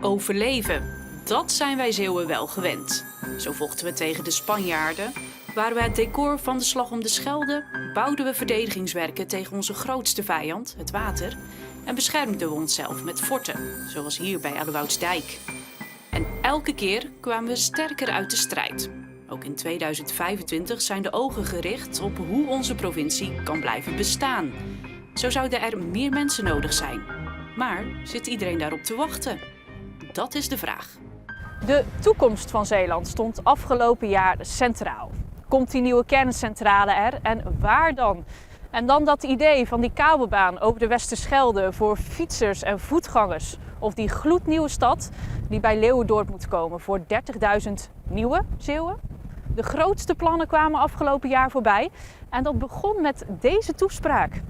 Overleven, dat zijn wij Zeeuwen wel gewend. Zo vochten we tegen de Spanjaarden, waren we het decor van de Slag om de Schelde, bouwden we verdedigingswerken tegen onze grootste vijand, het water, en beschermden we onszelf met forten, zoals hier bij Előwoudsdijk. En elke keer kwamen we sterker uit de strijd. Ook in 2025 zijn de ogen gericht op hoe onze provincie kan blijven bestaan. Zo zouden er meer mensen nodig zijn. Maar zit iedereen daarop te wachten? Dat is de vraag. De toekomst van Zeeland stond afgelopen jaar centraal. Komt die nieuwe kerncentrale er en waar dan? En dan dat idee van die kabelbaan over de Westerschelde voor fietsers en voetgangers. Of die gloednieuwe stad die bij Leeuwendorp moet komen voor 30.000 nieuwe Zeeuwen. De grootste plannen kwamen afgelopen jaar voorbij. En dat begon met deze toespraak.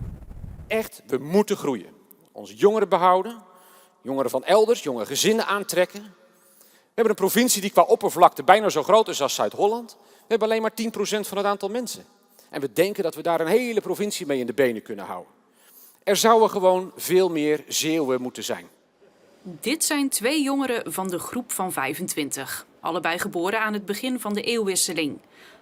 Echt, we moeten groeien. Onze jongeren behouden, jongeren van elders, jonge gezinnen aantrekken. We hebben een provincie die qua oppervlakte bijna zo groot is als Zuid-Holland. We hebben alleen maar 10% van het aantal mensen. En we denken dat we daar een hele provincie mee in de benen kunnen houden. Er zouden gewoon veel meer Zeeuwen moeten zijn. Dit zijn 2 jongeren van de groep van 25. Allebei geboren aan het begin van de eeuwwisseling.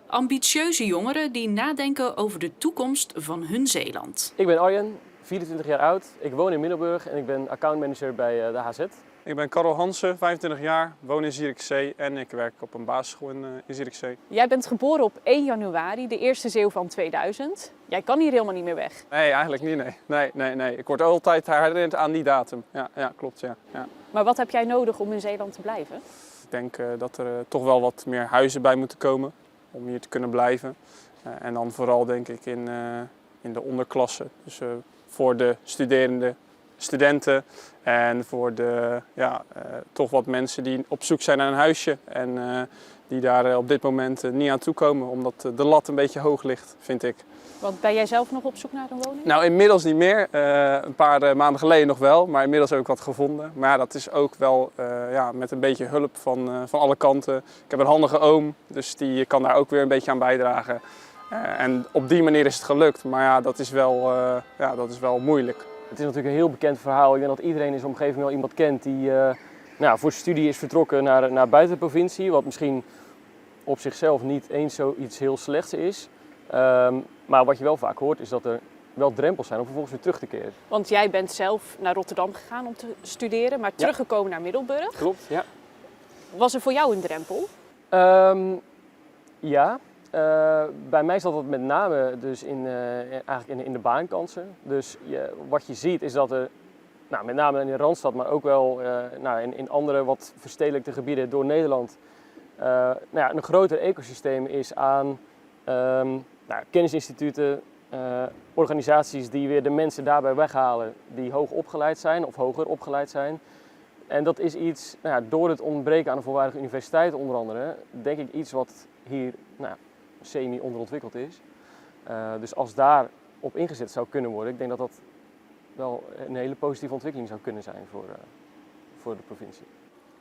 Ambitieuze jongeren die nadenken over de toekomst van hun Zeeland. Ik ben Arjen, 24 jaar oud. Ik woon in Middelburg en ik ben accountmanager bij de HZ. Ik ben Karel Hansen, 25 jaar, woon in Zierikzee en ik werk op een basisschool in Zierikzee. Jij bent geboren op 1 januari, de eerste Zeeuw van 2000. Jij kan hier helemaal niet meer weg. Nee, eigenlijk niet, nee. Ik word altijd herinnerd aan die datum. Ja, klopt, ja. Maar wat heb jij nodig om in Zeeland te blijven? Ik denk dat er toch wel wat meer huizen bij moeten komen om hier te kunnen blijven. En dan vooral denk ik in de onderklasse. Dus voor de studenten en voor de toch wat mensen die op zoek zijn naar een huisje en die daar op dit moment niet aan toe komen, omdat de lat een beetje hoog ligt, vind ik. Want ben jij zelf nog op zoek naar een woning? Nou, inmiddels niet meer. Een paar maanden geleden nog wel, maar inmiddels heb ik wat gevonden. Maar ja, dat is ook wel met een beetje hulp van alle kanten. Ik heb een handige oom, dus die kan daar ook weer een beetje aan bijdragen. En op die manier is het gelukt, maar ja, dat is wel moeilijk. Het is natuurlijk een heel bekend verhaal. Ik denk dat iedereen in zijn omgeving wel iemand kent die voor studie is vertrokken naar buiten de provincie. Wat misschien op zichzelf niet eens zoiets heel slechts is. Maar wat je wel vaak hoort is dat er wel drempels zijn om vervolgens weer terug te keren. Want jij bent zelf naar Rotterdam gegaan om te studeren, maar teruggekomen naar Middelburg. Klopt, ja. Was er voor jou een drempel? Ja. Bij mij zat dat met name dus eigenlijk in de baankansen. Dus wat je ziet is dat er, met name in de Randstad, maar ook wel in andere wat verstedelijkte gebieden door Nederland, een groter ecosysteem is aan kennisinstituten, organisaties die weer de mensen daarbij weghalen die hoog opgeleid zijn of hoger opgeleid zijn. En dat is iets, door het ontbreken aan een volwaardige universiteit onder andere, denk ik iets wat hier semi-onderontwikkeld is. Dus als daar op ingezet zou kunnen worden, ik denk dat dat wel een hele positieve ontwikkeling zou kunnen zijn voor de provincie.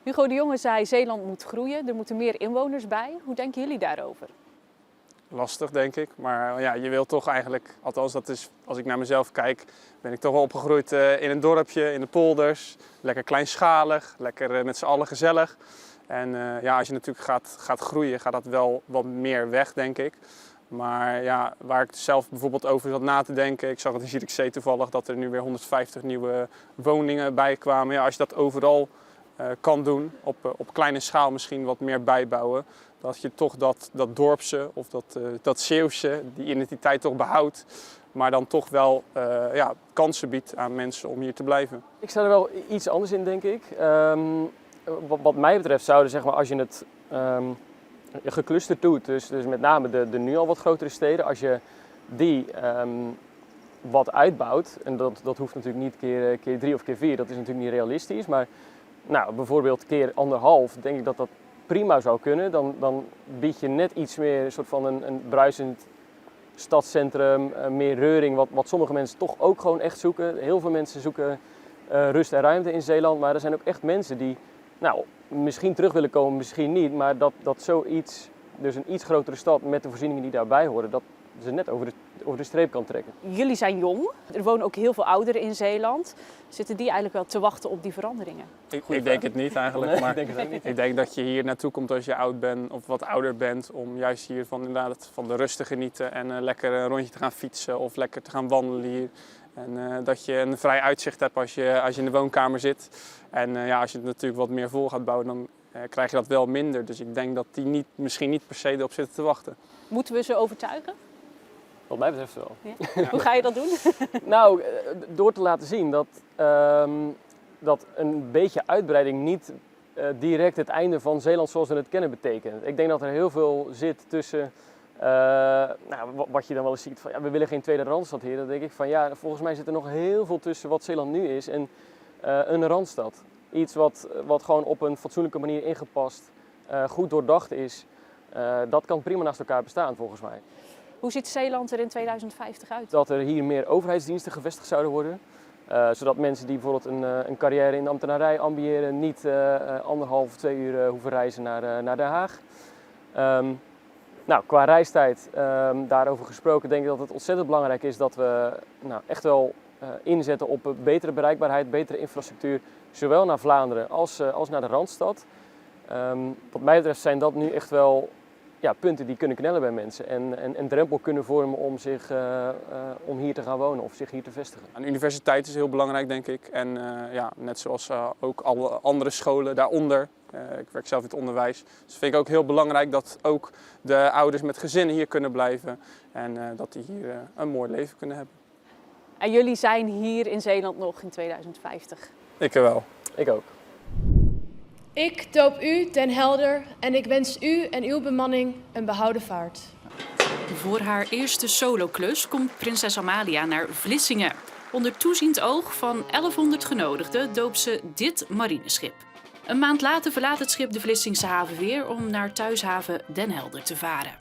Hugo de Jonge zei Zeeland moet groeien, er moeten meer inwoners bij. Hoe denken jullie daarover? Lastig, denk ik. Maar ja, je wilt toch eigenlijk, althans dat is, als ik naar mezelf kijk, ben ik toch wel opgegroeid in een dorpje, in de polders. Lekker kleinschalig, lekker met z'n allen gezellig. En als je natuurlijk gaat groeien, gaat dat wel wat meer weg, denk ik. Maar ja, waar ik zelf bijvoorbeeld over zat na te denken, ik zag het in Zierikzee toevallig dat er nu weer 150 nieuwe woningen bij kwamen. Ja, als je dat overal kan doen, op kleine schaal misschien wat meer bijbouwen, dat je toch dat dorpse of dat Zeeuwse, die identiteit toch behoudt, maar dan toch wel kansen biedt aan mensen om hier te blijven. Ik sta er wel iets anders in, denk ik. Wat mij betreft zouden, zeg maar, als je het geclusterd doet, dus met name de nu al wat grotere steden, als je die wat uitbouwt, en dat hoeft natuurlijk niet keer 3 of keer 4, dat is natuurlijk niet realistisch, maar bijvoorbeeld keer 1,5, denk ik dat dat prima zou kunnen. Dan bied je net iets meer een soort van een bruisend stadscentrum, meer reuring, wat sommige mensen toch ook gewoon echt zoeken. Heel veel mensen zoeken rust en ruimte in Zeeland, maar er zijn ook echt mensen die misschien terug willen komen, misschien niet, maar dat zoiets, dus een iets grotere stad met de voorzieningen die daarbij horen, dat ze net over over de streep kan trekken. Jullie zijn jong, er wonen ook heel veel ouderen in Zeeland. Zitten die eigenlijk wel te wachten op die veranderingen? Ik denk het niet eigenlijk, Nee, maar ik denk het ook niet. ik denk dat je hier naartoe komt als je oud bent of wat ouder bent, om juist hier van de rust te genieten en lekker een rondje te gaan fietsen of lekker te gaan wandelen hier. En dat je een vrij uitzicht hebt als je in de woonkamer zit. En als je het natuurlijk wat meer vol gaat bouwen, dan krijg je dat wel minder. Dus ik denk dat die misschien niet per se erop zitten te wachten. Moeten we ze overtuigen? Wat mij betreft wel. Ja. Hoe ga je dat doen? Nou, door te laten zien dat een beetje uitbreiding niet direct het einde van Zeeland zoals we het kennen betekent. Ik denk dat er heel veel zit tussen wat je dan wel eens ziet van we willen geen tweede Randstad hier. Dan denk ik van volgens mij zit er nog heel veel tussen wat Zeeland nu is en een Randstad. Iets wat gewoon op een fatsoenlijke manier ingepast, goed doordacht is. Dat kan prima naast elkaar bestaan volgens mij. Hoe ziet Zeeland er in 2050 uit? Dat er hier meer overheidsdiensten gevestigd zouden worden. Zodat mensen die bijvoorbeeld een carrière in de ambtenarij ambiëren niet 1,5, 2 uur hoeven reizen naar Den Haag. Qua reistijd, daarover gesproken, denk ik dat het ontzettend belangrijk is dat we echt wel inzetten op betere bereikbaarheid, betere infrastructuur. Zowel naar Vlaanderen als naar de Randstad. Wat mij betreft zijn dat nu echt wel punten die kunnen knellen bij mensen en een drempel kunnen vormen om hier te gaan wonen of zich hier te vestigen. Een universiteit is heel belangrijk, denk ik. En net zoals ook alle andere scholen daaronder. Ik werk zelf in het onderwijs. Dus vind ik ook heel belangrijk dat ook de ouders met gezinnen hier kunnen blijven. En dat die hier een mooi leven kunnen hebben. En jullie zijn hier in Zeeland nog in 2050? Ik wel. Ik ook. Ik doop u Den Helder en ik wens u en uw bemanning een behouden vaart. Voor haar eerste soloklus komt prinses Amalia naar Vlissingen. Onder toeziend oog van 1100 genodigden doopt ze dit marineschip. Een maand later verlaat het schip de Vlissingse haven weer om naar thuishaven Den Helder te varen.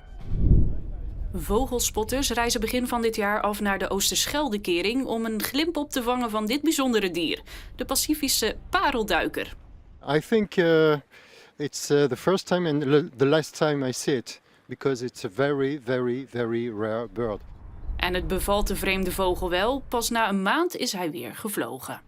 Vogelspotters reizen begin van dit jaar af naar de Oosterscheldekering om een glimp op te vangen van dit bijzondere dier, de Pacifische parelduiker. I think it's the first time and the last time I see it, because it's a very, very, very rare bird. En het bevalt de vreemde vogel wel, pas na een maand is hij weer gevlogen.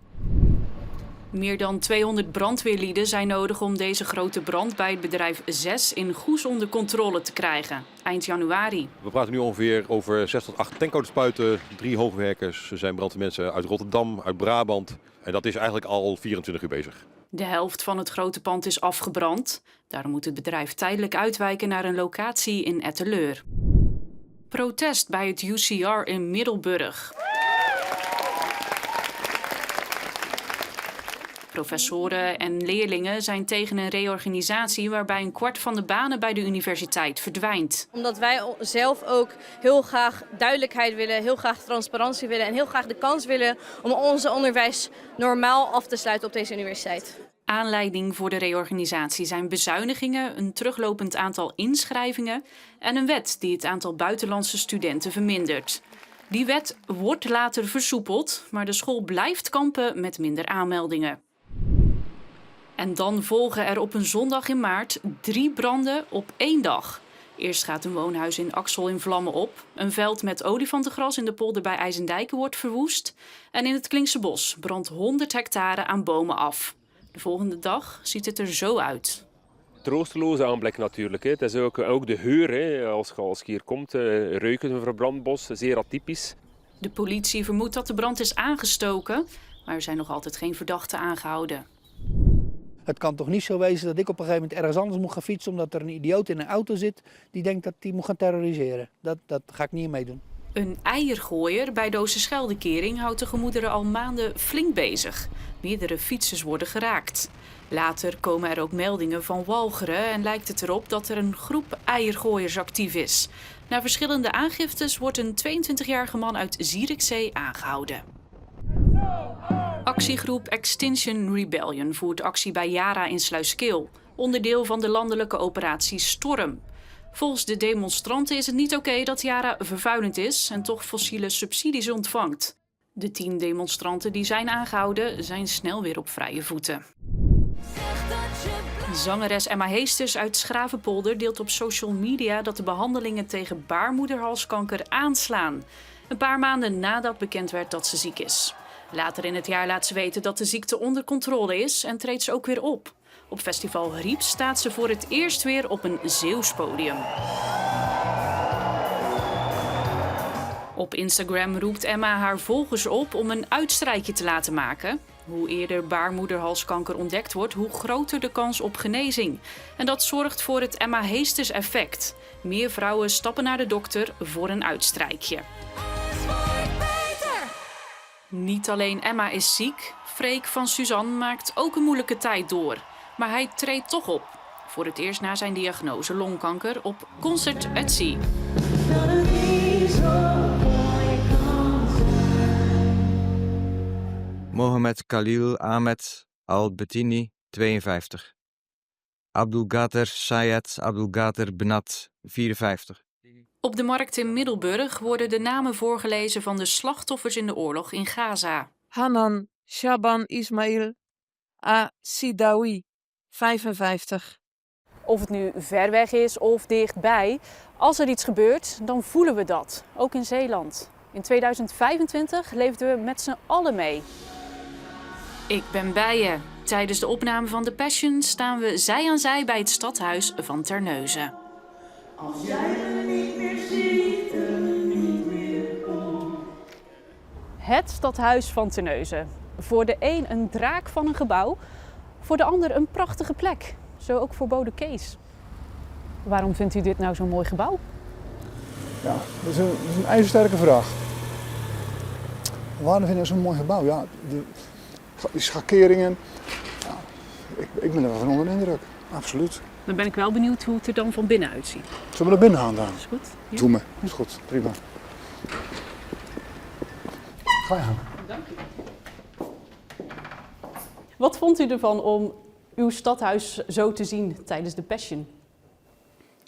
Meer dan 200 brandweerlieden zijn nodig om deze grote brand bij het bedrijf 6 in Goes onder controle te krijgen, eind januari. We praten nu ongeveer over 6 tot 8 tankauto's, 3 hoogwerkers. Er zijn brandweermensen uit Rotterdam, uit Brabant. En dat is eigenlijk al 24 uur bezig. De helft van het grote pand is afgebrand. Daarom moet het bedrijf tijdelijk uitwijken naar een locatie in Etteleur. Protest bij het UCR in Middelburg. Professoren en leerlingen zijn tegen een reorganisatie waarbij een kwart van de banen bij de universiteit verdwijnt. Omdat wij zelf ook heel graag duidelijkheid willen, heel graag transparantie willen en heel graag de kans willen om onze onderwijs normaal af te sluiten op deze universiteit. Aanleiding voor de reorganisatie zijn bezuinigingen, een teruglopend aantal inschrijvingen en een wet die het aantal buitenlandse studenten vermindert. Die wet wordt later versoepeld, maar de school blijft kampen met minder aanmeldingen. En dan volgen er op een zondag in maart 3 branden op 1 dag. Eerst gaat een woonhuis in Axel in vlammen op. Een veld met olifantengras in de polder bij IJsendijken wordt verwoest. En in het Klinkse bos brandt 100 hectare aan bomen af. De volgende dag ziet het er zo uit. Troosteloze aanblik natuurlijk. Het is ook de geur. Hè. Als je hier komt, ruiken een verbrand bos, zeer atypisch. De politie vermoedt dat de brand is aangestoken, maar er zijn nog altijd geen verdachten aangehouden. Het kan toch niet zo wezen dat ik op een gegeven moment ergens anders moet gaan fietsen omdat er een idioot in een auto zit die denkt dat hij moet gaan terroriseren. Dat ga ik niet meedoen. Een eiergooier bij de Oosterscheldekering houdt de gemoederen al maanden flink bezig. Meerdere fietsers worden geraakt. Later komen er ook meldingen van walcheren en lijkt het erop dat er een groep eiergooiers actief is. Na verschillende aangiftes wordt een 22-jarige man uit Zierikzee aangehouden. Actiegroep Extinction Rebellion voert actie bij Yara in Sluiskil, onderdeel van de landelijke operatie Storm. Volgens de demonstranten is het niet oké dat Yara vervuilend is en toch fossiele subsidies ontvangt. De 10 demonstranten die zijn aangehouden zijn snel weer op vrije voeten. Zangeres Emma Heesters uit Schravenpolder deelt op social media dat de behandelingen tegen baarmoederhalskanker aanslaan. Een paar maanden nadat bekend werd dat ze ziek is. Later in het jaar laat ze weten dat de ziekte onder controle is en treedt ze ook weer op. Op festival Riep staat ze voor het eerst weer op een Zeeuws podium. Op Instagram roept Emma haar volgers op om een uitstrijkje te laten maken. Hoe eerder baarmoederhalskanker ontdekt wordt, hoe groter de kans op genezing. En dat zorgt voor het Emma Heesters effect. Meer vrouwen stappen naar de dokter voor een uitstrijkje. Niet alleen Emma is ziek, Freek van Suzanne maakt ook een moeilijke tijd door. Maar hij treedt toch op. Voor het eerst na zijn diagnose longkanker op Concert at Sea. Mohamed Khalil Ahmed Al-Bettini, 52. Abdulgader Sayed Abdulgader Benat, 54. Op de markt in Middelburg worden de namen voorgelezen van de slachtoffers in de oorlog in Gaza. Hanan Shaban Ismail A-Sidawi, 55. Of het nu ver weg is of dichtbij, als er iets gebeurt, dan voelen we dat. Ook in Zeeland. In 2025 leefden we met z'n allen mee. Ik ben bij je. Tijdens de opname van The Passion staan we zij aan zij bij het stadhuis van Terneuzen. Als jij me niet meer ziet en niet meer komt. Het stadhuis van Terneuzen. Voor de een draak van een gebouw, voor de ander een prachtige plek. Zo ook voor Bode Kees. Waarom vindt u dit nou zo'n mooi gebouw? Ja, dat is een ijzersterke vraag. Waarom vind ik zo'n mooi gebouw? Ja, die schakeringen, ja, ik ben er wel van onder de indruk, absoluut. Dan ben ik wel benieuwd hoe het er dan van binnen uitziet. Zullen we naar binnen gaan dan? Is goed. Ja. Doe me, is goed, prima. Ga je gaan. Dank u. Wat vond u ervan om uw stadhuis zo te zien tijdens de Passion?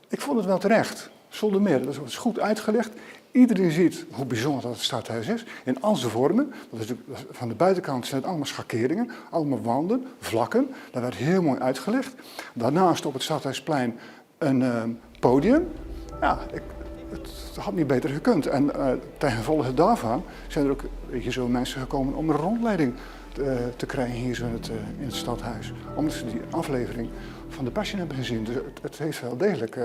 Ik vond het wel terecht, zonder meer. Dat is goed uitgelegd. Iedereen ziet hoe bijzonder dat het stadhuis is, in al zijn vormen. Van de buitenkant zijn het allemaal schakeringen, allemaal wanden, vlakken. Dat werd heel mooi uitgelegd. Daarnaast op het Stadhuisplein een podium. Ja, het had niet beter gekund. En ten gevolge daarvan zijn er ook zo mensen gekomen om een rondleiding te krijgen hier zo in het stadhuis. Omdat ze die aflevering van de Passion hebben gezien. Dus het heeft wel degelijk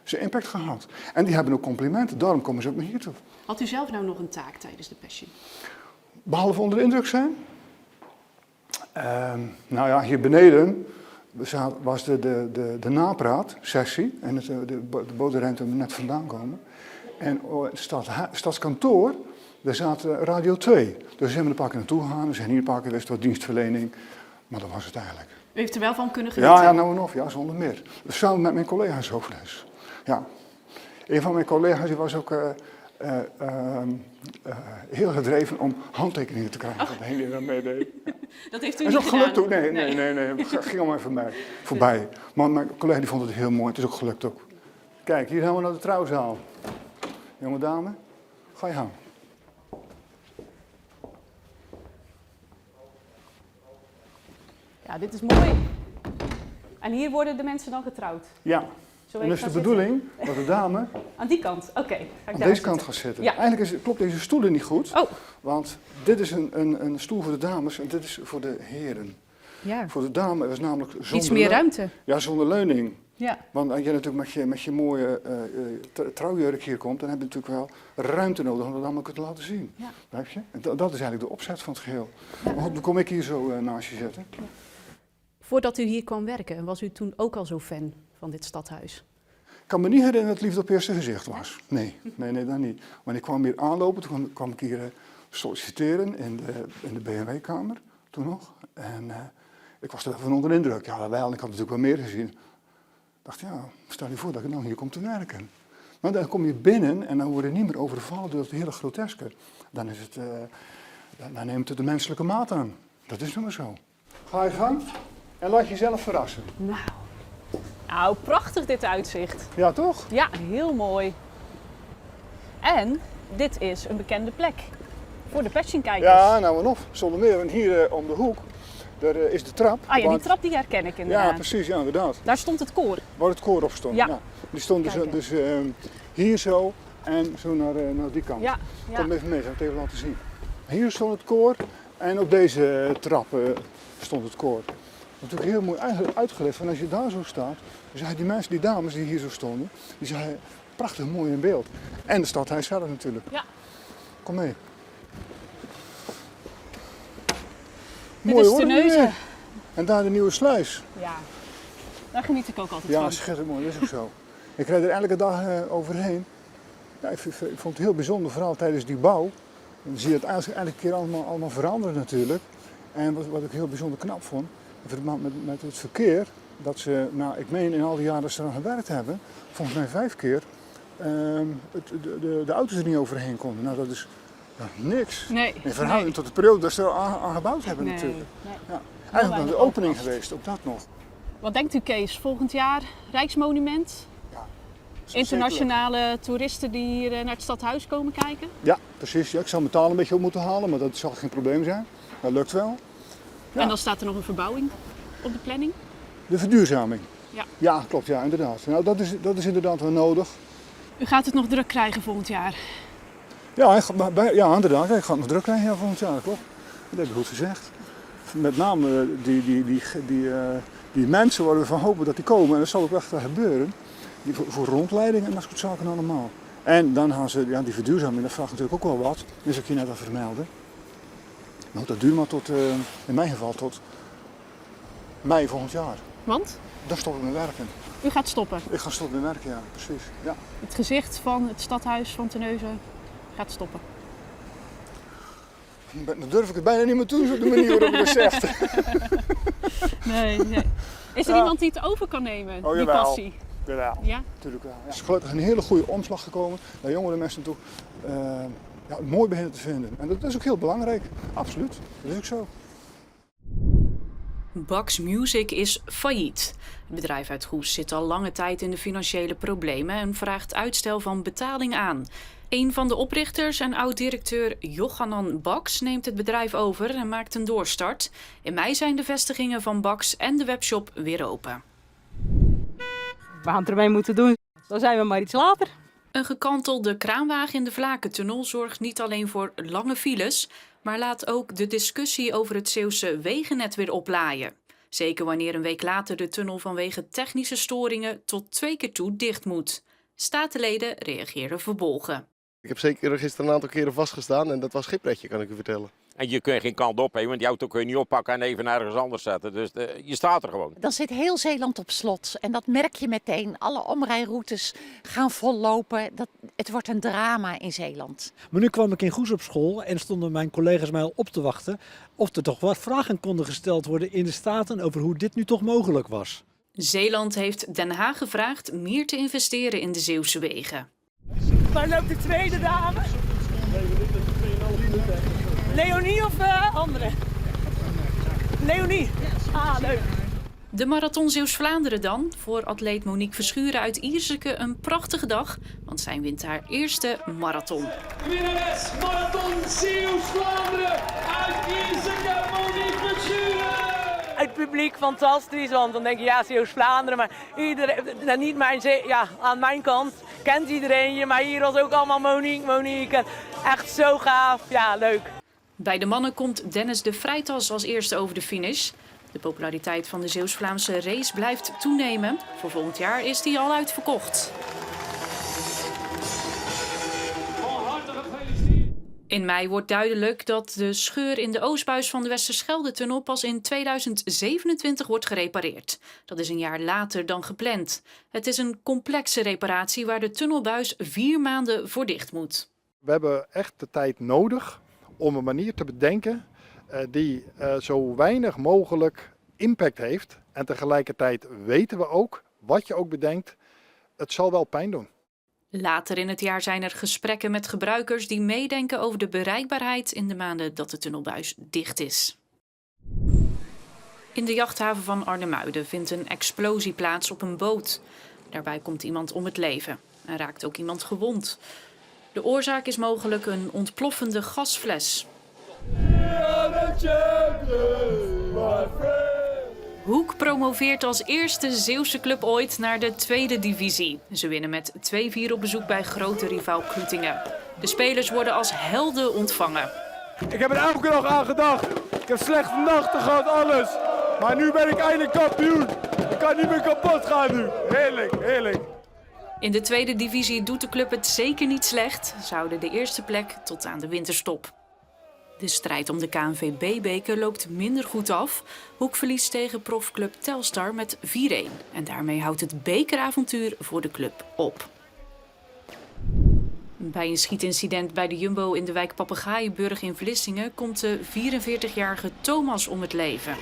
zijn impact gehad. En die hebben ook complimenten, daarom komen ze ook naar hier toe. Had u zelf nou nog een taak tijdens de Passion? Behalve onder de indruk zijn? Nou ja, hier beneden was de napraatsessie. En de bootruimte waar we net vandaan komen. En het stadskantoor, daar zat Radio 2. Dus zijn we een paar keer naartoe gegaan. We zijn hier een paar keer geweest voor dienstverlening. Maar dat was het eigenlijk. U heeft er wel van kunnen genieten? Ja, nou en of, ja, zonder meer. Dus samen met mijn collega's overigens. Ja. Een van mijn collega's die was ook heel gedreven om handtekeningen te krijgen. Dat hele daar meedeed. Dat heeft u niet niet gedaan? gedaan? Ook gelukt toen? Nee. Het ging allemaal voorbij. Maar mijn collega die vond het heel mooi. Het is ook gelukt ook. Kijk, hier gaan we naar de trouwzaal. Jonge dame, ga je gang. Ja, dit is mooi. En hier worden de mensen dan getrouwd? Ja. En dus de bedoeling dat de dame aan die kant, oké. Aan deze kant gaat zitten. Ja. Eigenlijk klopt deze stoelen niet goed, want dit is een stoel voor de dames en dit is voor de heren. Ja. Voor de dame is namelijk zonder iets meer ruimte. Ja, zonder leuning. Ja. Want als je natuurlijk met je mooie trouwjurk hier komt, dan heb je natuurlijk wel ruimte nodig om dat allemaal te laten zien. Ja. Begrijp je? En dat is eigenlijk de opzet van het geheel. Ja. Dan kom ik hier zo naast je zetten. Ja. Voordat u hier kwam werken, was u toen ook al zo fan van dit stadhuis? Ik kan me niet herinneren dat het liefde op eerste gezicht was. Nee, dat niet. Maar ik kwam hier aanlopen, toen kwam ik hier solliciteren in de BMW-kamer, toen nog. En ik was er wel van onder de indruk. Ja, wel, ik had natuurlijk wel meer gezien. Ik dacht, ja, stel je voor dat ik dan hier kom te werken. Maar dan kom je binnen en dan word je niet meer overvallen door het hele groteske. Dan neemt het de menselijke maat aan. Dat is nu maar zo. Ga je gang en laat jezelf verrassen. Nou, prachtig dit uitzicht. Ja, toch? Ja, heel mooi. En dit is een bekende plek voor de Passion-kijkers. Ja, nou en of. Zonder meer. Want hier om de hoek, daar is de trap. Ah ja, die want- trap die herken ik inderdaad. Ja, precies, ja, inderdaad. Daar stond het koor. Waar het koor op stond. Ja. Ja. Die stond dus hier zo en zo naar die kant. Ja, ja. Kom even mee, zal ik het even laten zien. Hier stond het koor en op deze trap stond het koor. Natuurlijk heel mooi uitgelegd, van als je daar zo staat, dan zagen die mensen, die dames die hier zo stonden, die zagen prachtig mooi in beeld. En de stadhuis zelf natuurlijk. Ja. Kom mee. Dit Mooi is hoor. Terneuzen. hier. En daar de nieuwe sluis. Ja, daar geniet ik ook altijd Ja, van. schitterend mooi, dat is ook zo. Ik rijd er elke dag overheen. Ja, ik vond het heel bijzonder, vooral tijdens die bouw. Dan zie je het elke keer allemaal veranderen natuurlijk. En wat ik heel bijzonder knap vond, met het verkeer, dat ze, nou, ik meen in al die jaren dat ze eraan gewerkt hebben, volgens mij 5 keer, de auto's er niet overheen konden. Nou, dat is niks. Nee. In verhouding tot de periode dat ze er aan gebouwd hebben Nee, natuurlijk. nee. Ja. Eigenlijk nog de opening geweest, ook dat nog. Wat denkt u, Kees? Volgend jaar Rijksmonument? Internationale toeristen die hier naar het stadhuis komen kijken? Ja, precies. Ja, ik zal mijn taal een beetje op moeten halen, maar dat zal geen probleem zijn. Dat lukt wel. Ja. En dan staat er nog een verbouwing op de planning? De verduurzaming. Ja. Ja, klopt. Ja, inderdaad. Nou, dat is inderdaad wel nodig. U gaat het nog druk krijgen volgend jaar? Ja, inderdaad. Ik ga het nog druk krijgen volgend jaar. Klopt. Dat heb je goed gezegd. Met name die mensen waar we van hopen dat die komen. En dat zal ook echt gebeuren. Voor rondleiding en dat soort zaken allemaal. En dan gaan ze, ja, die verduurzaming, dat vraagt natuurlijk ook wel wat. Dat is ook je net al vermelden. Nou, dat duurt maar tot, in mijn geval, tot mei volgend jaar. Want? Dan stop ik met werken. U gaat stoppen? Ik ga stoppen met werken, ja, precies. Ja. Het gezicht van het stadhuis van Terneuzen gaat stoppen? Dan durf ik het bijna niet meer toe, op de manier waarop je het zegt. Nee. Is er iemand die het over kan nemen, die jawel. passie? Jawel, ja? natuurlijk wel. Ja. Er is gelukkig een hele goede omslag gekomen, naar jongere mensen toe. Het mooi beginnen te vinden. En dat is ook heel belangrijk, absoluut. Dat is ook zo. Bax Music is failliet. Het bedrijf uit Goes zit al lange tijd in de financiële problemen en vraagt uitstel van betaling aan. Een van de oprichters en oud-directeur Johanan Bax neemt het bedrijf over en maakt een doorstart. In mei zijn de vestigingen van Bax en de webshop weer open. We gaan het ermee moeten doen. Dan zijn we maar iets later. Een gekantelde kraanwagen in de Vlakentunnel zorgt niet alleen voor lange files, maar laat ook de discussie over het Zeeuwse wegennet weer oplaaien. Zeker wanneer een week later de tunnel vanwege technische storingen tot 2 keer toe dicht moet. Statenleden reageerden verbolgen. Ik heb zeker gisteren een aantal keren vastgestaan en dat was schipbretje, kan ik u vertellen. En je kunt geen kant op, want die auto kun je niet oppakken en even ergens anders zetten. Dus je staat er gewoon. Dan zit heel Zeeland op slot en dat merk je meteen. Alle omrijroutes gaan vol lopen. Het wordt een drama in Zeeland. Maar nu kwam ik in Goes op school en stonden mijn collega's mij al op te wachten of er toch wat vragen konden gesteld worden in de Staten over hoe dit nu toch mogelijk was. Zeeland heeft Den Haag gevraagd meer te investeren in de Zeeuwse wegen. Waar loopt de tweede dame? Leonie of andere? Leonie. Ah, leuk. De Marathon Zeeuws-Vlaanderen dan. Voor atleet Monique Verschuren uit Ierseke een prachtige dag, want zij wint haar eerste marathon. Winnares Marathon Zeeuws-Vlaanderen uit Ierseke, Monique Verschuren. Het publiek fantastisch, want dan denk je ja, Zeeuws-Vlaanderen, maar iedereen, niet aan mijn kant kent iedereen je, maar hier was ook allemaal Monique. Echt zo gaaf, ja, leuk. Bij de mannen komt Dennis de Vrijtas als eerste over de finish. De populariteit van de Zeeuws-Vlaamse race blijft toenemen. Voor volgend jaar is die al uitverkocht. In mei wordt duidelijk dat de scheur in de oostbuis van de Westerschelde-tunnel pas in 2027 wordt gerepareerd. Dat is een jaar later dan gepland. Het is een complexe reparatie waar de tunnelbuis 4 maanden voor dicht moet. We hebben echt de tijd nodig om een manier te bedenken die zo weinig mogelijk impact heeft. En tegelijkertijd weten we ook, wat je ook bedenkt, het zal wel pijn doen. Later in het jaar zijn er gesprekken met gebruikers die meedenken over de bereikbaarheid in de maanden dat de tunnelbuis dicht is. In de jachthaven van Arnhemuiden vindt een explosie plaats op een boot. Daarbij komt iemand om het leven en raakt ook iemand gewond. De oorzaak is mogelijk een ontploffende gasfles. Ja, Hoek promoveert als eerste Zeeuwse club ooit naar de tweede divisie. Ze winnen met 2-4 op bezoek bij grote rivaal Kloetingen. De spelers worden als helden ontvangen. Ik heb er elke dag aan gedacht. Ik heb slechte nachten gehad, alles. Maar nu ben ik eindelijk kampioen. Ik kan niet meer kapot gaan nu. Heerlijk, heerlijk. In de tweede divisie doet de club het zeker niet slecht. Ze houden de eerste plek tot aan de winterstop. De strijd om de KNVB-beker loopt minder goed af. Hoek verliest tegen profclub Telstar met 4-1. En daarmee houdt het bekeravontuur voor de club op. Bij een schietincident bij de Jumbo in de wijk Papegaaienburg in Vlissingen komt de 44-jarige Thomas om het leven.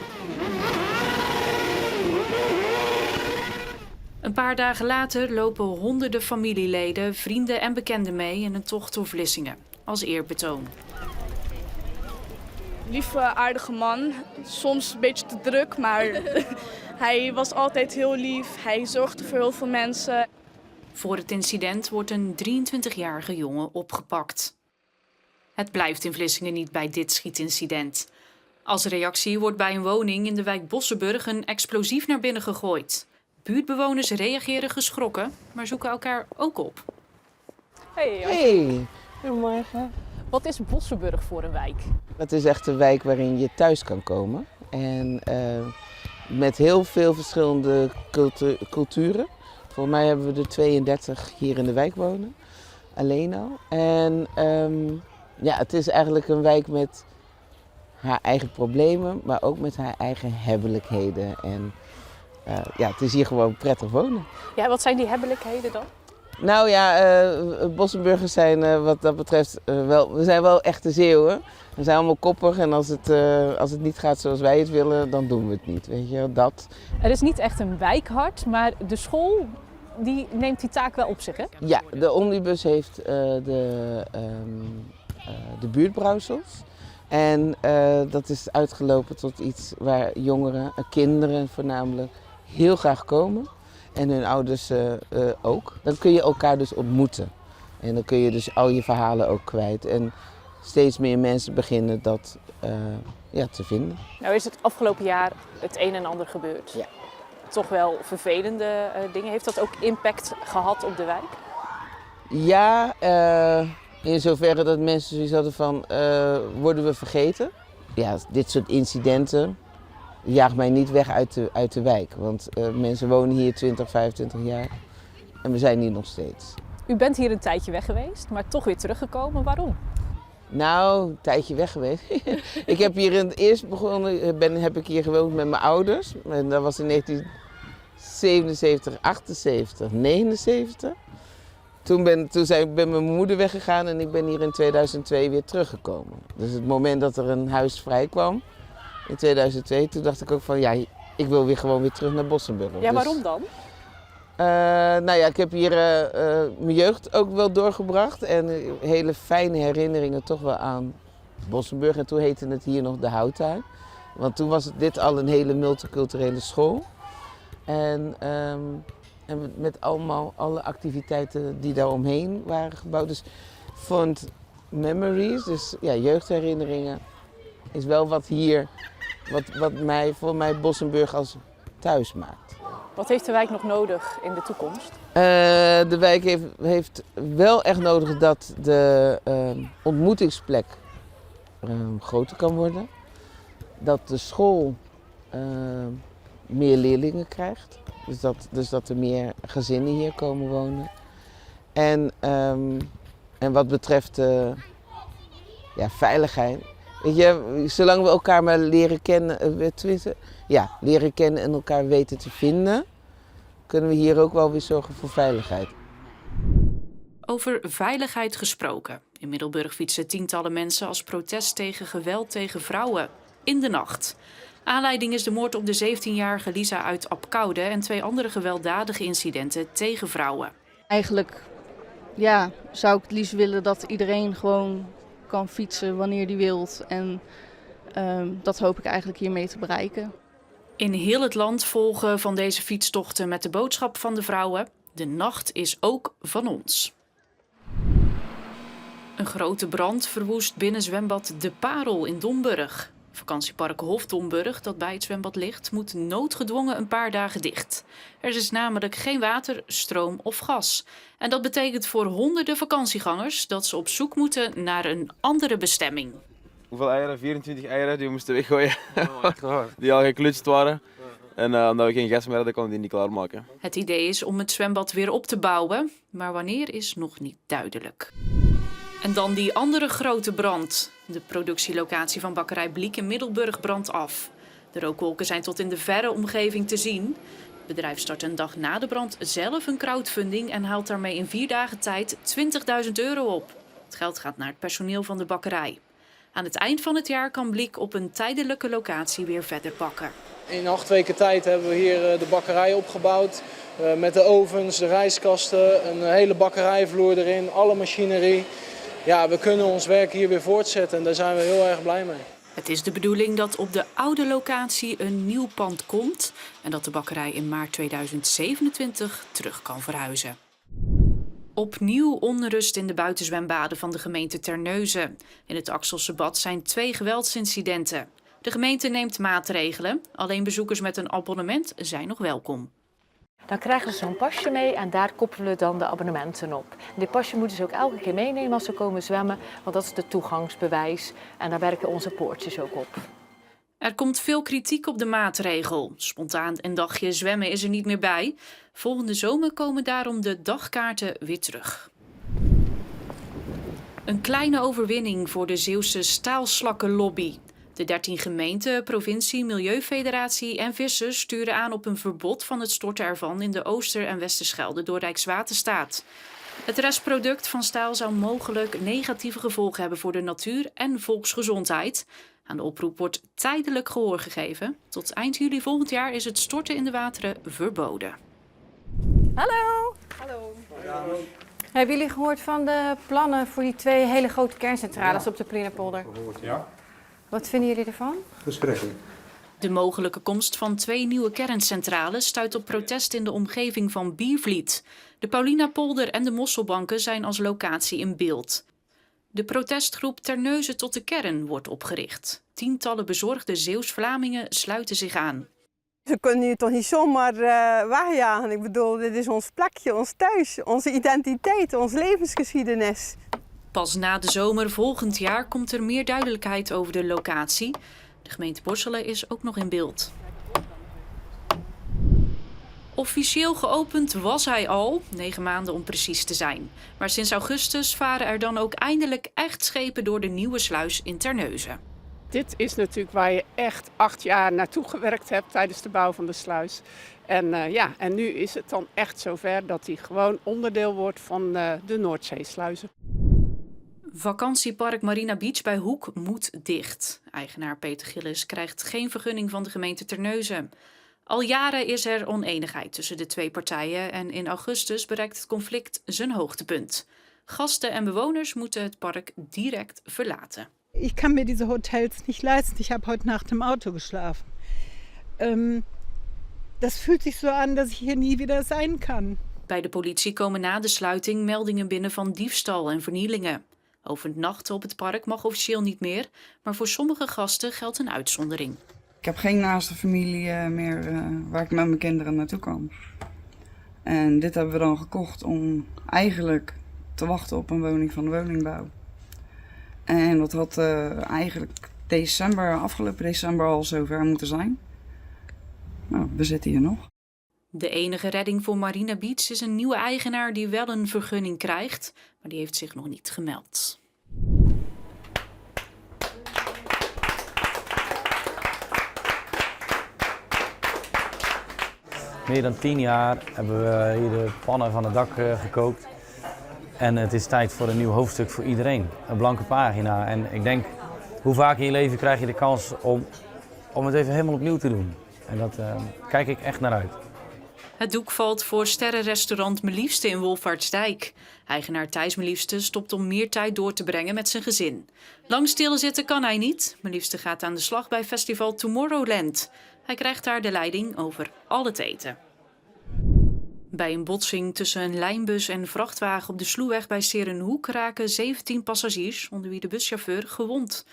Een paar dagen later lopen honderden familieleden, vrienden en bekenden mee in een tocht door Vlissingen. Als eerbetoon. Lieve, aardige man. Soms een beetje te druk, maar hij was altijd heel lief. Hij zorgde voor heel veel mensen. Voor het incident wordt een 23-jarige jongen opgepakt. Het blijft in Vlissingen niet bij dit schietincident. Als reactie wordt bij een woning in de wijk Bossenburg een explosief naar binnen gegooid. Buurtbewoners reageren geschrokken, maar zoeken elkaar ook op. Hey, goedemorgen. Wat is Bossenburg voor een wijk? Het is echt een wijk waarin je thuis kan komen. En met heel veel verschillende culturen. Volgens mij hebben we er 32 hier in de wijk wonen. Alleen al. En ja, het is eigenlijk een wijk met haar eigen problemen, maar ook met haar eigen hebbelijkheden. En ja, het is hier gewoon prettig wonen. Ja, wat zijn die hebbelijkheden dan? Nou ja, Bossenburgers zijn wat dat betreft we zijn wel echte Zeeuwen. We zijn allemaal koppig en als het niet gaat zoals wij het willen, dan doen we het niet. Weet je, dat. Er is niet echt een wijkhart, maar de school die neemt die taak wel op zich, hè? Ja, de omnibus heeft de buurtbrouwsels. En dat is uitgelopen tot iets waar jongeren, kinderen voornamelijk, heel graag komen. En hun ouders ook. Dan kun je elkaar dus ontmoeten. En dan kun je dus al je verhalen ook kwijt. En steeds meer mensen beginnen dat te vinden. Nou is het afgelopen jaar het een en ander gebeurd. Ja. Toch wel vervelende dingen. Heeft dat ook impact gehad op de wijk? Ja, in zoverre dat mensen zoiets hadden van, worden we vergeten? Ja, dit soort incidenten jaagt mij niet weg uit de wijk. Want mensen wonen hier 20, 25 jaar en we zijn hier nog steeds. U bent hier een tijdje weg geweest, maar toch weer teruggekomen. Waarom? Nou, een tijdje weg geweest. Ik heb hier in het eerst begonnen, heb ik hier gewoond met mijn ouders. En dat was in 1977, 78, 79. Toen ben mijn moeder weggegaan en ik ben hier in 2002 weer teruggekomen. Dus het moment dat er een huis vrij kwam, in 2002, toen dacht ik ook van ja, ik wil gewoon weer terug naar Bossenburg. Ja, waarom dan? Nou ja, ik heb hier mijn jeugd ook wel doorgebracht en hele fijne herinneringen toch wel aan Bossenburg. En toen heette het hier nog de Houttuin. Want toen was dit al een hele multiculturele school. En met alle activiteiten die daar omheen waren gebouwd. Dus fond memories, dus ja, jeugdherinneringen, is wel wat hier, voor mij Bossenburg als thuis maakt. Wat heeft de wijk nog nodig in de toekomst? De wijk heeft wel echt nodig dat de ontmoetingsplek groter kan worden. Dat de school meer leerlingen krijgt. Dus dat er meer gezinnen hier komen wonen. En wat betreft veiligheid. Weet je, zolang we elkaar maar leren kennen, leren kennen en elkaar weten te vinden, kunnen we hier ook wel weer zorgen voor veiligheid. Over veiligheid gesproken. In Middelburg fietsen tientallen mensen als protest tegen geweld tegen vrouwen in de nacht. Aanleiding is de moord op de 17-jarige Lisa uit Apkoude en 2 andere gewelddadige incidenten tegen vrouwen. Eigenlijk zou ik het liefst willen dat iedereen gewoon kan fietsen wanneer die wilt. En dat hoop ik eigenlijk hiermee te bereiken. In heel het land volgen van deze fietstochten met de boodschap van de vrouwen: de nacht is ook van ons. Een grote brand verwoest binnenzwembad De Parel in Domburg. Vakantiepark Hofdomburg, dat bij het zwembad ligt, moet noodgedwongen een paar dagen dicht. Er is namelijk geen water, stroom of gas. En dat betekent voor honderden vakantiegangers dat ze op zoek moeten naar een andere bestemming. Hoeveel eieren? 24 eieren die we moesten weggooien. Die al geklutst waren. En omdat we geen gas meer hadden, konden we die niet klaarmaken. Het idee is om het zwembad weer op te bouwen, maar wanneer is nog niet duidelijk. En dan die andere grote brand. De productielocatie van bakkerij Bliek in Middelburg brandt af. De rookwolken zijn tot in de verre omgeving te zien. Het bedrijf start een dag na de brand zelf een crowdfunding en haalt daarmee in 4 dagen tijd €20.000 op. Het geld gaat naar het personeel van de bakkerij. Aan het eind van het jaar kan Bliek op een tijdelijke locatie weer verder bakken. In 8 weken tijd hebben we hier de bakkerij opgebouwd. Met de ovens, de rijstkasten, een hele bakkerijvloer erin, alle machinerie. Ja, we kunnen ons werk hier weer voortzetten en daar zijn we heel erg blij mee. Het is de bedoeling dat op de oude locatie een nieuw pand komt en dat de bakkerij in maart 2027 terug kan verhuizen. Opnieuw onrust in de buitenzwembaden van de gemeente Terneuzen. In het Axelse Bad zijn 2 geweldsincidenten. De gemeente neemt maatregelen, alleen bezoekers met een abonnement zijn nog welkom. Dan krijgen ze zo'n pasje mee en daar koppelen we dan de abonnementen op. Dit pasje moeten ze ook elke keer meenemen als ze komen zwemmen, want dat is de toegangsbewijs. En daar werken onze poortjes ook op. Er komt veel kritiek op de maatregel. Spontaan een dagje zwemmen is er niet meer bij. Volgende zomer komen daarom de dagkaarten weer terug. Een kleine overwinning voor de Zeeuwse staalslakkenlobby. De 13 gemeenten, provincie, Milieufederatie en vissers sturen aan op een verbod van het storten ervan in de Ooster- en Westerschelde door Rijkswaterstaat. Het restproduct van staal zou mogelijk negatieve gevolgen hebben voor de natuur en volksgezondheid. Aan de oproep wordt tijdelijk gehoor gegeven. Tot eind juli volgend jaar is het storten in de wateren verboden. Hallo. Hallo. Hebben jullie gehoord van de plannen voor die 2 hele grote kerncentrales op de Plinapolder? Ja. Wat vinden jullie ervan? Verschrikkelijk. De mogelijke komst van 2 nieuwe kerncentrales stuit op protest in de omgeving van Biervliet. De Paulinapolder en de Mosselbanken zijn als locatie in beeld. De protestgroep Terneuzen tot de kern wordt opgericht. Tientallen bezorgde Zeeuws-Vlamingen sluiten zich aan. Ze kunnen hier toch niet zomaar wegjagen. Ik bedoel, dit is ons plekje, ons thuis, onze identiteit, onze levensgeschiedenis. Pas na de zomer volgend jaar komt er meer duidelijkheid over de locatie. De gemeente Borselen is ook nog in beeld. Officieel geopend was hij al, 9 maanden om precies te zijn. Maar sinds augustus varen er dan ook eindelijk echt schepen door de nieuwe sluis in Terneuzen. Dit is natuurlijk waar je echt 8 jaar naartoe gewerkt hebt tijdens de bouw van de sluis. En nu is het dan echt zover dat hij gewoon onderdeel wordt van de Noordzeesluizen. Vakantiepark Marina Beach bij Hoek moet dicht. Eigenaar Peter Gillis krijgt geen vergunning van de gemeente Terneuzen. Al jaren is er oneenigheid tussen de 2 partijen en in augustus bereikt het conflict zijn hoogtepunt. Gasten en bewoners moeten het park direct verlaten. Ich kann mir diese Hotels nicht leisten. Ich habe heute Nacht im Auto geschlafen. Das fühlt sich so an, dass ich hier nie wieder sein kann. Bij de politie komen na de sluiting meldingen binnen van diefstal en vernielingen. Overnachten op het park mag officieel niet meer, maar voor sommige gasten geldt een uitzondering. Ik heb geen naaste familie meer waar ik met mijn kinderen naartoe kan. En dit hebben we dan gekocht om eigenlijk te wachten op een woning van de woningbouw. En dat had eigenlijk afgelopen december al zover moeten zijn. Nou, we zitten hier nog. De enige redding voor Marina Beach is een nieuwe eigenaar die wel een vergunning krijgt, maar die heeft zich nog niet gemeld. Meer dan 10 jaar hebben we hier de pannen van het dak gekookt. En het is tijd voor een nieuw hoofdstuk voor iedereen. Een blanke pagina. En ik denk, hoe vaak in je leven krijg je de kans om het even helemaal opnieuw te doen. En daar kijk ik echt naar uit. Het doek valt voor sterrenrestaurant Meliefste in Wolvaartsdijk. Eigenaar Thijs Meliefste stopt om meer tijd door te brengen met zijn gezin. Lang stilzitten kan hij niet. Meliefste gaat aan de slag bij festival Tomorrowland. Hij krijgt daar de leiding over al het eten. Bij een botsing tussen een lijnbus en vrachtwagen op de Sloeweg bij 's Heerenhoek raken 17 passagiers, onder wie de buschauffeur, gewond.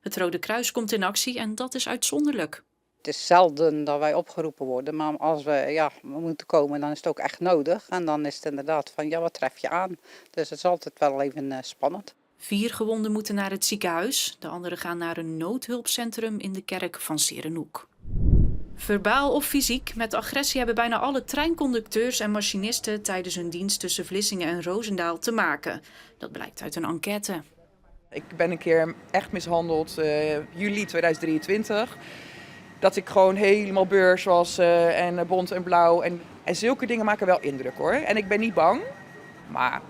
Het Rode Kruis komt in actie en dat is uitzonderlijk. Het is zelden dat wij opgeroepen worden, maar als we moeten komen, dan is het ook echt nodig. En dan is het inderdaad van, wat tref je aan? Dus het is altijd wel even spannend. 4 gewonden moeten naar het ziekenhuis. De anderen gaan naar een noodhulpcentrum in de kerk van Serenhoek. Verbaal of fysiek, met agressie hebben bijna alle treinconducteurs en machinisten tijdens hun dienst tussen Vlissingen en Roosendaal te maken. Dat blijkt uit een enquête. Ik ben een keer echt mishandeld, juli 2023. Dat ik gewoon helemaal beurs was en bont en blauw. En zulke dingen maken wel indruk hoor. En ik ben niet bang, maar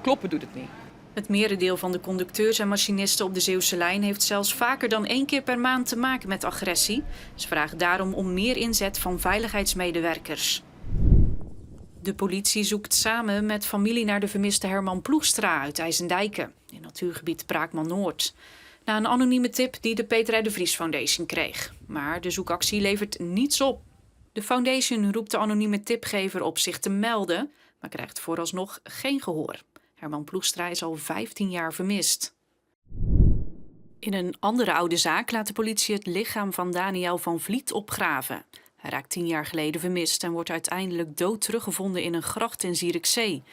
kloppen doet het niet. Het merendeel van de conducteurs en machinisten op de Zeeuwse lijn heeft zelfs vaker dan 1 keer per maand te maken met agressie. Ze vragen daarom om meer inzet van veiligheidsmedewerkers. De politie zoekt samen met familie naar de vermiste Herman Ploegstra uit IJsendijken, in natuurgebied Braakman-Noord. Na een anonieme tip die de Peter R. de Vries Foundation kreeg. Maar de zoekactie levert niets op. De foundation roept de anonieme tipgever op zich te melden, maar krijgt vooralsnog geen gehoor. Herman Ploegstra is al 15 jaar vermist. In een andere oude zaak laat de politie het lichaam van Daniel van Vliet opgraven. Hij raakt 10 jaar geleden vermist en wordt uiteindelijk dood teruggevonden in een gracht in Zierikzee.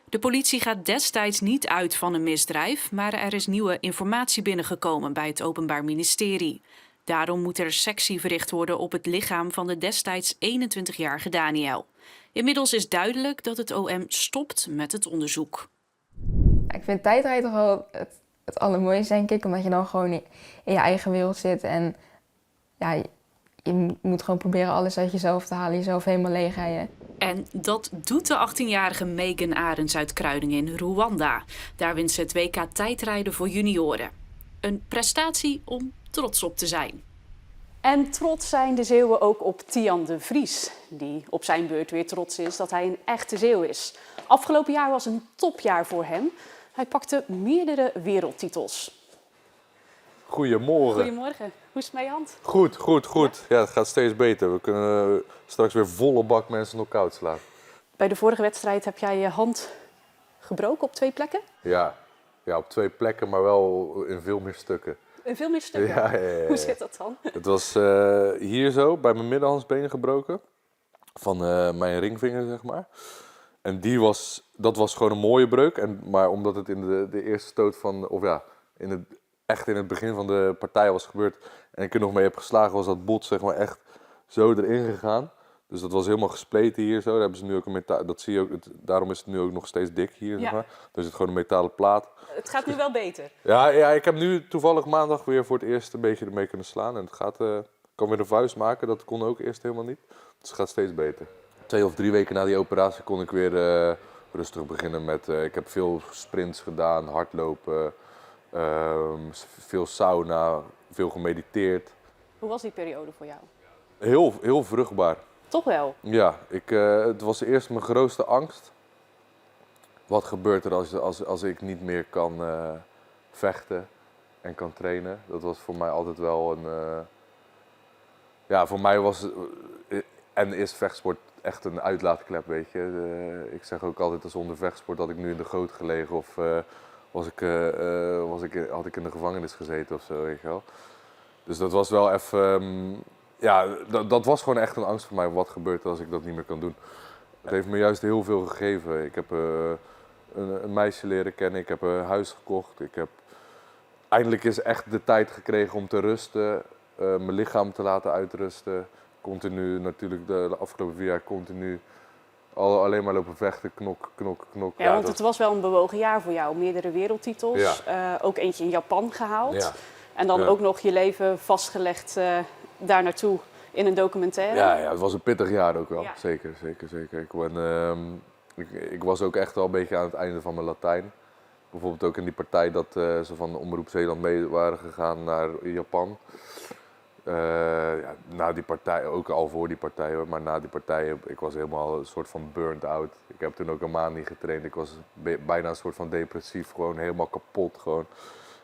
De politie gaat destijds niet uit van een misdrijf, maar er is nieuwe informatie binnengekomen bij het Openbaar Ministerie. Daarom moet er sectie verricht worden op het lichaam van de destijds 21-jarige Daniel. Inmiddels is duidelijk dat het OM stopt met het onderzoek. Ik vind tijdrijden toch wel het allermooiste, denk ik. Omdat je dan gewoon in je eigen wereld zit. En je moet gewoon proberen alles uit jezelf te halen. Jezelf helemaal leegrijden. En dat doet de 18-jarige Megan Arends uit Kruidingen in Rwanda. Daar wint ze het WK tijdrijden voor junioren. Een prestatie om trots op te zijn. En trots zijn de Zeeuwen ook op Tian de Vries, die op zijn beurt weer trots is dat hij een echte Zeeuw is. Afgelopen jaar was een topjaar voor hem. Hij pakte meerdere wereldtitels. Goedemorgen. Goedemorgen. Hoe is het met je hand? Goed. Ja, het gaat steeds beter. We kunnen straks weer volle bak mensen knock-out slaan. Bij de vorige wedstrijd heb jij je hand gebroken op 2 plekken? Ja, op 2 plekken, maar wel in veel meer stukken. In veel meer stukken? Ja. Hoe zit dat dan? Het was hier zo, bij mijn middenhandsbeen gebroken. Van mijn ringvinger, zeg maar. En dat was gewoon een mooie breuk. Maar omdat het in de eerste stoot echt in het begin van de partij was gebeurd en ik er nog mee heb geslagen, was dat bot zeg maar echt zo erin gegaan. Dus dat was helemaal gespleten hier zo. Daar hebben ze nu ook een metaal, dat zie je ook, daarom is het nu ook nog steeds dik hier. Zeg maar. Er zit gewoon een metalen plaat. Het gaat nu wel beter. Ja, ik heb nu toevallig maandag weer voor het eerst een beetje ermee kunnen slaan. En het gaat, kan weer een vuist maken, dat kon ook eerst helemaal niet. Dus het gaat steeds beter. 2 of 3 weken na die operatie kon ik weer rustig beginnen met, ik heb veel sprints gedaan, hardlopen, veel sauna, veel gemediteerd. Hoe was die periode voor jou? Heel vruchtbaar. Toch wel? Ja, het was eerst mijn grootste angst. Wat gebeurt er als ik niet meer kan vechten en kan trainen? Dat was voor mij altijd wel een... voor mij was en is vechtsport echt een uitlaatklep, weet je. Ik zeg ook altijd, zonder vechtsport had ik nu in de goot gelegen of had ik in de gevangenis gezeten of zo, weet je wel. Dus dat was wel even... dat was gewoon echt een angst voor mij. Wat gebeurt er als ik dat niet meer kan doen? Het heeft me juist heel veel gegeven. Ik heb een meisje leren kennen, ik heb een huis gekocht. Eindelijk is echt de tijd gekregen om te rusten, mijn lichaam te laten uitrusten. Continu, natuurlijk de afgelopen 4 jaar continu alleen maar lopen vechten, knok. Ja, want het was wel een bewogen jaar voor jou. Meerdere wereldtitels, ook eentje in Japan gehaald. Ja. En dan ook nog je leven vastgelegd daar naartoe in een documentaire. Ja, het was een pittig jaar ook wel. Ja. Zeker. Ik was ook echt wel een beetje aan het einde van mijn Latijn. Bijvoorbeeld ook in die partij dat ze van Omroep Zeeland mee waren gegaan naar Japan. Na die partij, ook al voor die partij, maar na die partij, ik was helemaal een soort van burnt out. Ik heb toen ook een maand niet getraind. Ik was bijna een soort van depressief, gewoon helemaal kapot gewoon.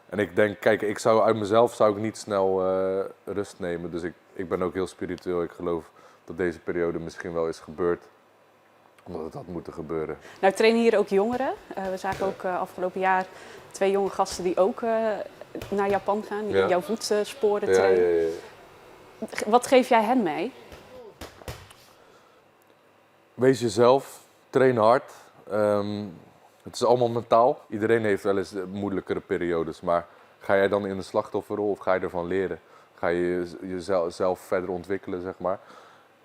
En ik denk, kijk, uit mezelf zou ik niet snel rust nemen. Dus ik ben ook heel spiritueel. Ik geloof dat deze periode misschien wel is gebeurd. Omdat het had moeten gebeuren. Nou trainen hier ook jongeren. We zagen ook afgelopen jaar 2 jonge gasten die ook naar Japan gaan, die Ja. jouw voetsporen Ja, trainen. ja. Wat geef jij hen mee? Wees jezelf, train hard. Het is allemaal mentaal. Iedereen heeft wel eens moeilijkere periodes, maar ga jij dan in de slachtofferrol of ga je ervan leren? Ga je jezelf verder ontwikkelen, zeg maar.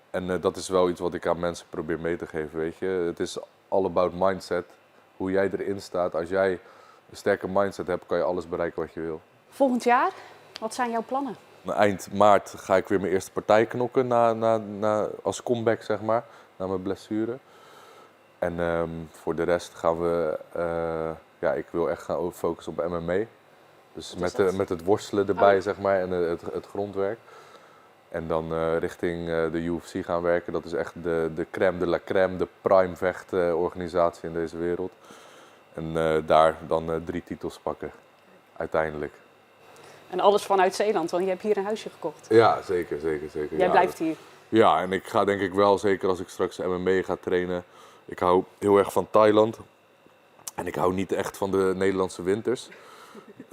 En dat is wel iets wat ik aan mensen probeer mee te geven, weet je. Het is all about mindset. Hoe jij erin staat. Als jij een sterke mindset hebt, kan je alles bereiken wat je wil. Volgend jaar, wat zijn jouw plannen? Eind maart ga ik weer mijn eerste partij knokken als comeback, zeg maar, na mijn blessure. En voor de rest gaan we, ik wil echt gaan focussen op MMA. Dus met het worstelen erbij, zeg maar, en het grondwerk. En dan richting de UFC gaan werken. Dat is echt de crème de la crème, de prime vechtorganisatie in deze wereld. En daar dan 3 titels pakken, uiteindelijk. En alles vanuit Zeeland, want je hebt hier een huisje gekocht. Ja, zeker. Jij blijft hier. Ja, en ik ga denk ik wel, zeker als ik straks MMA ga trainen. Ik hou heel erg van Thailand. En ik hou niet echt van de Nederlandse winters.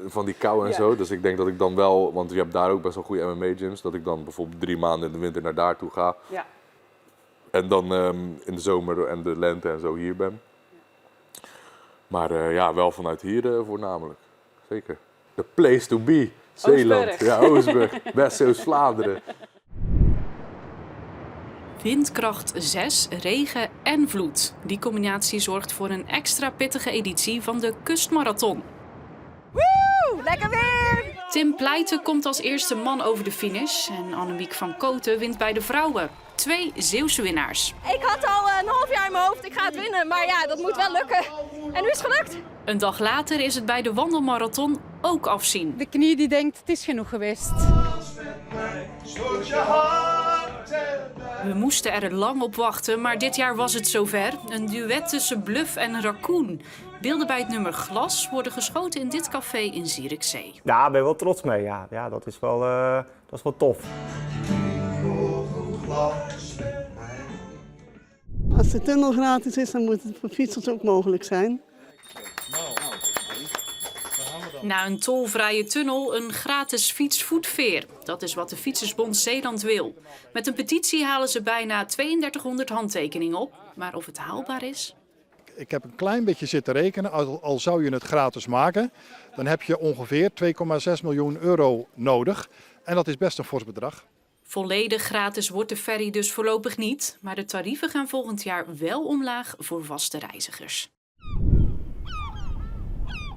Van die kou en zo. Dus ik denk dat ik dan wel, want je hebt daar ook best wel goede MMA-gyms. Dat ik dan bijvoorbeeld 3 maanden in de winter naar daartoe ga. Ja. En dan in de zomer en de lente en zo hier ben. Maar wel vanuit hier voornamelijk. Zeker. The place to be. Zeeland. Oostburg. Ja, Oostburg. Best Zeeuws-Vlaanderen. Windkracht 6, regen en vloed. Die combinatie zorgt voor een extra pittige editie van de Kustmarathon. Woe! Lekker weer! Tim Pleiten komt als eerste man over de finish en Annemiek van Koten wint bij de vrouwen. 2 Zeeuwse winnaars. Ik had al een half jaar in mijn hoofd, ik ga het winnen, maar ja, dat moet wel lukken. En nu is het gelukt. Een dag later is het bij de wandelmarathon ook afzien. De knie die denkt, het is genoeg geweest. We moesten er lang op wachten, maar dit jaar was het zover. Een duet tussen Bluff en Raccoon. Beelden bij het nummer Glas worden geschoten in dit café in Zierikzee. Ja, daar ben ik wel trots mee. Ja, dat is wel tof. Als de tunnel gratis is, dan moet het voor fietsers ook mogelijk zijn. Na een tolvrije tunnel een gratis fietsvoetveer. Dat is wat de Fietsersbond Zeeland wil. Met een petitie halen ze bijna 3200 handtekeningen op. Maar of het haalbaar is? Ik heb een klein beetje zitten rekenen. Al zou je het gratis maken, dan heb je ongeveer 2,6 miljoen euro nodig. En dat is best een fors bedrag. Volledig gratis wordt de ferry dus voorlopig niet. Maar de tarieven gaan volgend jaar wel omlaag voor vaste reizigers.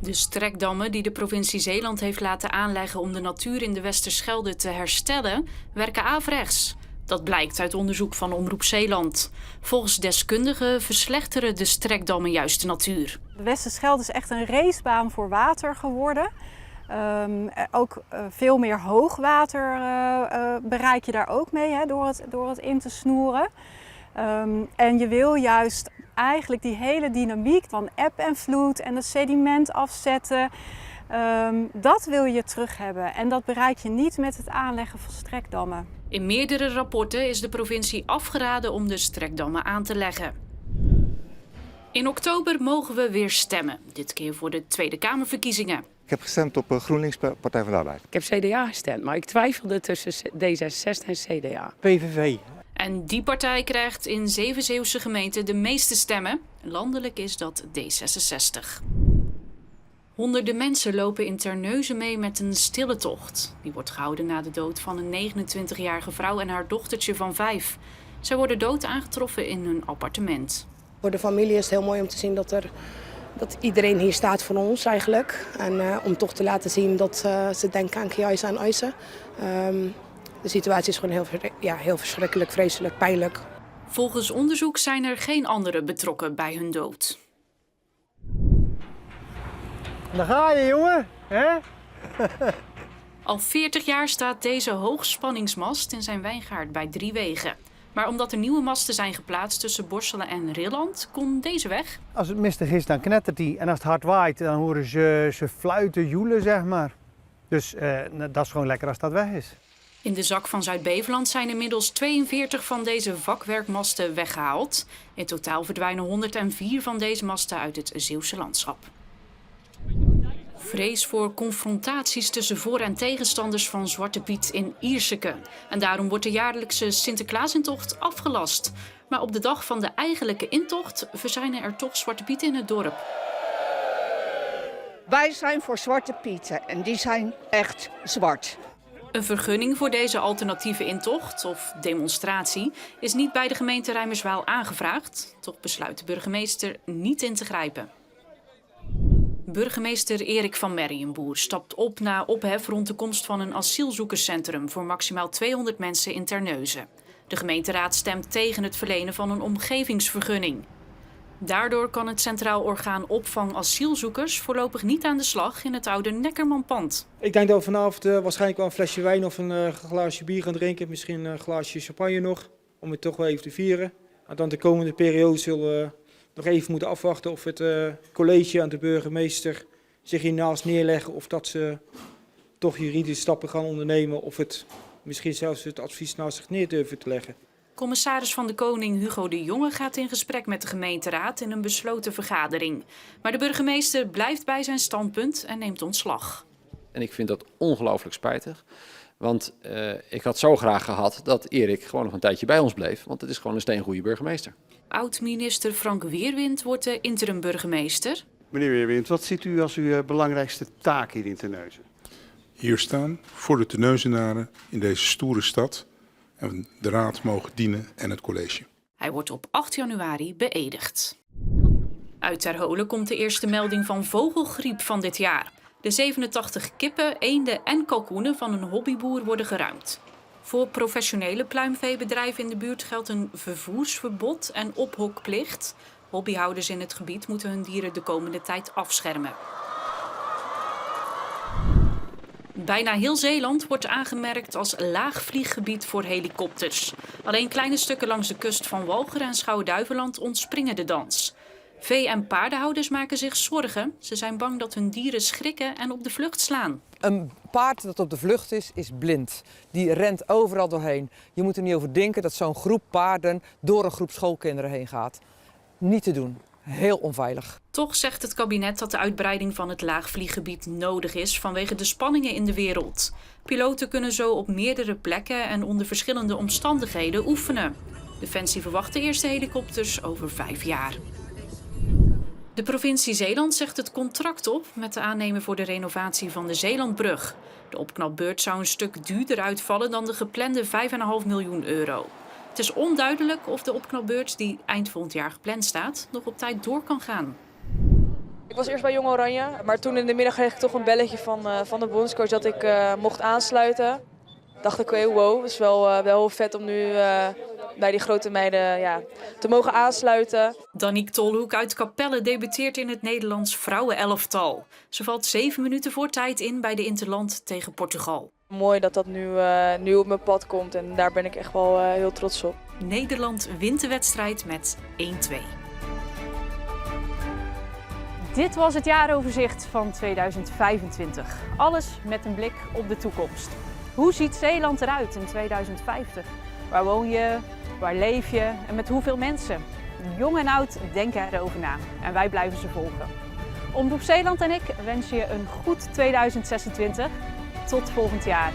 De strekdammen die de provincie Zeeland heeft laten aanleggen om de natuur in de Westerschelde te herstellen, werken averechts. Dat blijkt uit onderzoek van Omroep Zeeland. Volgens deskundigen verslechteren de strekdammen juist de natuur. De Westerschelde is echt een racebaan voor water geworden. Ook veel meer hoogwater bereik je daar ook mee, door het in te snoeren. En je wil juist eigenlijk die hele dynamiek van eb en vloed en het sediment afzetten, dat wil je terug hebben. En dat bereik je niet met het aanleggen van strekdammen. In meerdere rapporten is de provincie afgeraden om de strekdammen aan te leggen. In oktober mogen we weer stemmen, dit keer voor de Tweede Kamerverkiezingen. Ik heb gestemd op GroenLinks, Partij van de Arbeid. Ik heb CDA gestemd, maar ik twijfelde tussen D66 en CDA. PVV. En die partij krijgt in 7 Zeeuwse gemeenten de meeste stemmen. Landelijk is dat D66. Honderden mensen lopen in Terneuzen mee met een stille tocht. Die wordt gehouden na de dood van een 29-jarige vrouw en haar dochtertje van 5. Zij worden dood aangetroffen in hun appartement. Voor de familie is het heel mooi om te zien dat iedereen hier staat voor ons eigenlijk. En om toch te laten zien dat ze denken aan Kajsa en Ayse. De situatie is gewoon heel verschrikkelijk, vreselijk, pijnlijk. Volgens onderzoek zijn er geen anderen betrokken bij hun dood. Daar ga je, jongen. Hè? Al 40 jaar staat deze hoogspanningsmast in zijn wijngaard bij Driewegen. Maar omdat er nieuwe masten zijn geplaatst tussen Borselen en Rilland, kon deze weg. Als het mistig is, dan knettert hij. En als het hard waait, dan horen ze fluiten, joelen, zeg maar. Dus dat is gewoon lekker als dat weg is. In de zak van Zuid-Beveland zijn inmiddels 42 van deze vakwerkmasten weggehaald. In totaal verdwijnen 104 van deze masten uit het Zeeuwse landschap. Vrees voor confrontaties tussen voor- en tegenstanders van Zwarte Piet in Ierseke. En daarom wordt de jaarlijkse Sinterklaasintocht afgelast. Maar op de dag van de eigenlijke intocht verzijnen er toch Zwarte Pieten in het dorp. Wij zijn voor Zwarte Pieten en die zijn echt zwart. Een vergunning voor deze alternatieve intocht of demonstratie is niet bij de gemeente Reimerswaal aangevraagd. Toch besluit de burgemeester niet in te grijpen. Burgemeester Erik van Merriënboer stapt op na ophef rond de komst van een asielzoekerscentrum voor maximaal 200 mensen in Terneuzen. De gemeenteraad stemt tegen het verlenen van een omgevingsvergunning. Daardoor kan het Centraal Orgaan Opvang Asielzoekers voorlopig niet aan de slag in het oude Neckermanpand. Ik denk dat we vanavond waarschijnlijk wel een flesje wijn of een glaasje bier gaan drinken. Misschien een glaasje champagne nog, om het toch wel even te vieren. En dan de komende periode zullen we nog even moeten afwachten of het college en de burgemeester zich hiernaast neerleggen. Of dat ze toch juridische stappen gaan ondernemen of het misschien zelfs het advies naast zich neer durven te leggen. Commissaris van de Koning Hugo de Jonge gaat in gesprek met de gemeenteraad in een besloten vergadering. Maar de burgemeester blijft bij zijn standpunt en neemt ontslag. En ik vind dat ongelooflijk spijtig. Want ik had zo graag gehad dat Erik gewoon nog een tijdje bij ons bleef. Want het is gewoon een steengoede burgemeester. Oud-minister Frank Weerwind wordt de interim-burgemeester. Meneer Weerwind, wat ziet u als uw belangrijkste taak hier in Terneuzen? Hier staan voor de Terneuzenaren in deze stoere stad en de raad mogen dienen en het college. Hij wordt op 8 januari beëdigd. Uit Terholen komt de eerste melding van vogelgriep van dit jaar. De 87 kippen, eenden en kalkoenen van een hobbyboer worden geruimd. Voor professionele pluimveebedrijven in de buurt geldt een vervoersverbod en ophokplicht. Hobbyhouders in het gebied moeten hun dieren de komende tijd afschermen. Bijna heel Zeeland wordt aangemerkt als laagvlieggebied voor helikopters. Alleen kleine stukken langs de kust van Walcheren en Schouwen-Duiveland ontspringen de dans. Vee- en paardenhouders maken zich zorgen. Ze zijn bang dat hun dieren schrikken en op de vlucht slaan. Een paard dat op de vlucht is blind. Die rent overal doorheen. Je moet er niet over denken dat zo'n groep paarden door een groep schoolkinderen heen gaat. Niet te doen. Heel onveilig. Toch zegt het kabinet dat de uitbreiding van het laagvlieggebied nodig is vanwege de spanningen in de wereld. Piloten kunnen zo op meerdere plekken en onder verschillende omstandigheden oefenen. Defensie verwacht de eerste helikopters over 5 jaar. De provincie Zeeland zegt het contract op met de aannemer voor de renovatie van de Zeelandbrug. De opknapbeurt zou een stuk duurder uitvallen dan de geplande €5,5 miljoen. Het is onduidelijk of de opknapbeurt die eind volgend jaar gepland staat nog op tijd door kan gaan. Ik was eerst bij Jong Oranje, maar toen in de middag kreeg ik toch een belletje van de bondscoach dat ik mocht aansluiten. Dacht ik, wow, het is wel heel vet om nu bij die grote meiden te mogen aansluiten. Danique Tolhoek uit Capelle debuteert in het Nederlands vrouwenelftal. Ze valt 7 minuten voor tijd in bij de Interland tegen Portugal. Mooi dat dat nu op mijn pad komt en daar ben ik echt wel heel trots op. Nederland wint de wedstrijd met 1-2. Dit was het jaaroverzicht van 2025. Alles met een blik op de toekomst. Hoe ziet Zeeland eruit in 2050? Waar woon je? Waar leef je? En met hoeveel mensen? Jong en oud denken erover na. En wij blijven ze volgen. Omroep Zeeland en ik wensen je een goed 2026. Tot volgend jaar.